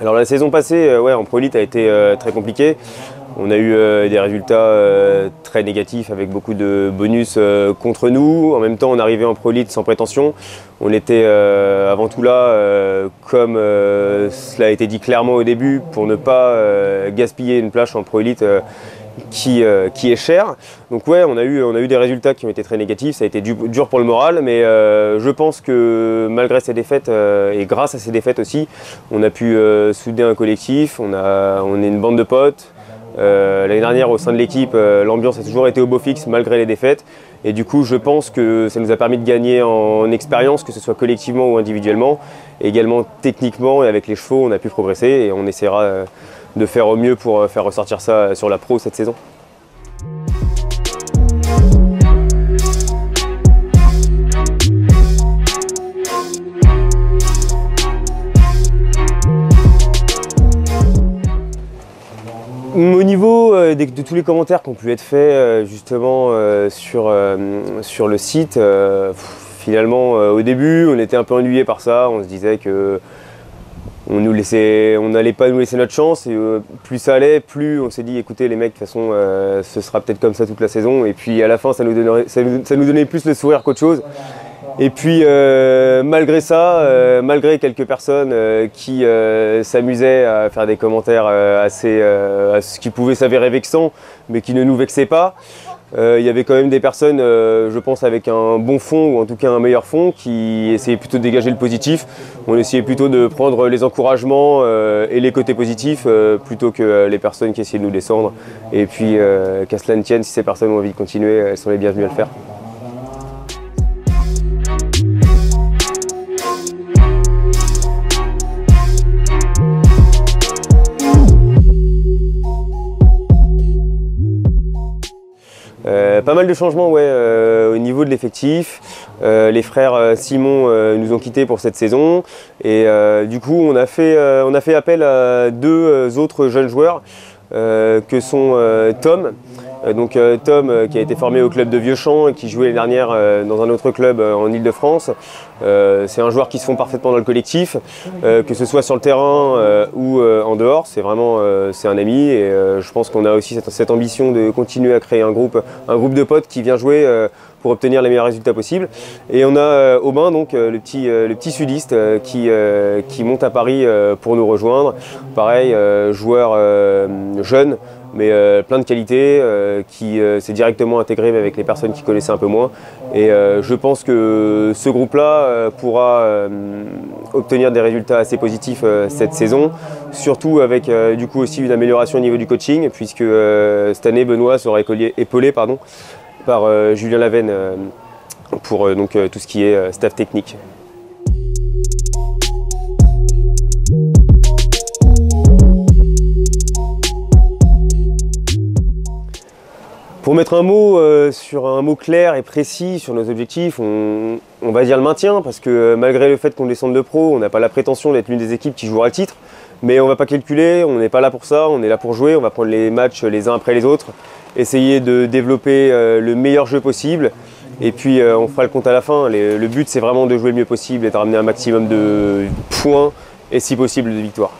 Alors la saison passée, ouais, en Pro Elite a été très compliquée. On a eu des résultats très négatifs avec beaucoup de bonus contre nous. En même temps, on arrivait en Pro Elite sans prétention. On était avant tout là, comme cela a été dit clairement au début, pour ne pas gaspiller une place en Pro Elite qui est chère. Donc ouais, on a eu des résultats qui ont été très négatifs. Ça a été dur pour le moral, mais je pense que malgré ces défaites et grâce à ces défaites aussi, on a pu souder un collectif. On est une bande de potes. L'année dernière, au sein de l'équipe, l'ambiance a toujours été au beau fixe malgré les défaites. Et du coup, je pense que ça nous a permis de gagner en expérience, que ce soit collectivement ou individuellement. Et également techniquement et avec les chevaux, on a pu progresser et on essaiera de faire au mieux pour faire ressortir ça sur la pro cette saison. Au niveau de tous les commentaires qui ont pu être faits justement sur le site, finalement au début on était un peu ennuyé par ça, on se disait que on n'allait pas nous laisser notre chance et plus ça allait, plus on s'est dit écoutez les mecs de toute façon ce sera peut-être comme ça toute la saison et puis à la fin ça nous donnait plus le sourire qu'autre chose. Et puis malgré ça, malgré quelques personnes qui s'amusaient à faire des commentaires à ce qui pouvait s'avérer vexant, mais qui ne nous vexaient pas, il y avait quand même des personnes, je pense avec un bon fond ou en tout cas un meilleur fond, qui essayaient plutôt de dégager le positif. On essayait plutôt de prendre les encouragements et les côtés positifs plutôt que les personnes qui essayaient de nous descendre. Et puis qu'à cela ne tienne, si ces personnes ont envie de continuer, elles sont les bienvenues à le faire. Pas mal de changements ouais, au niveau de l'effectif. Les frères Simon nous ont quittés pour cette saison et du coup on a fait appel à deux autres jeunes joueurs que sont Tom. Tom qui a été formé au club de Vieux-Champ et qui jouait l'année dernière dans un autre club en Ile-de-France. C'est un joueur qui se fond parfaitement dans le collectif, que ce soit sur le terrain ou en dehors. C'est un ami et je pense qu'on a aussi cette ambition de continuer à créer un groupe de potes qui vient jouer pour obtenir les meilleurs résultats possibles. Et on a Aubin, donc le petit sudiste qui monte à Paris pour nous rejoindre. Pareil, joueur jeune, mais plein de qualités, qui s'est directement intégré avec les personnes qui connaissaient un peu moins. Et je pense que ce groupe-là pourra obtenir des résultats assez positifs cette saison, surtout avec du coup aussi une amélioration au niveau du coaching, puisque cette année Benoît sera épaulé par Julien Lavenne pour tout ce qui est staff technique. Pour mettre un mot sur un mot clair et précis sur nos objectifs, on va dire le maintien, parce que malgré le fait qu'on descende de pro, on n'a pas la prétention d'être l'une des équipes qui jouera le titre, mais on ne va pas calculer, on n'est pas là pour ça, on est là pour jouer, on va prendre les matchs les uns après les autres, essayer de développer le meilleur jeu possible, et puis on fera le compte à la fin. Le but c'est vraiment de jouer le mieux possible et de ramener un maximum de points et si possible de victoires.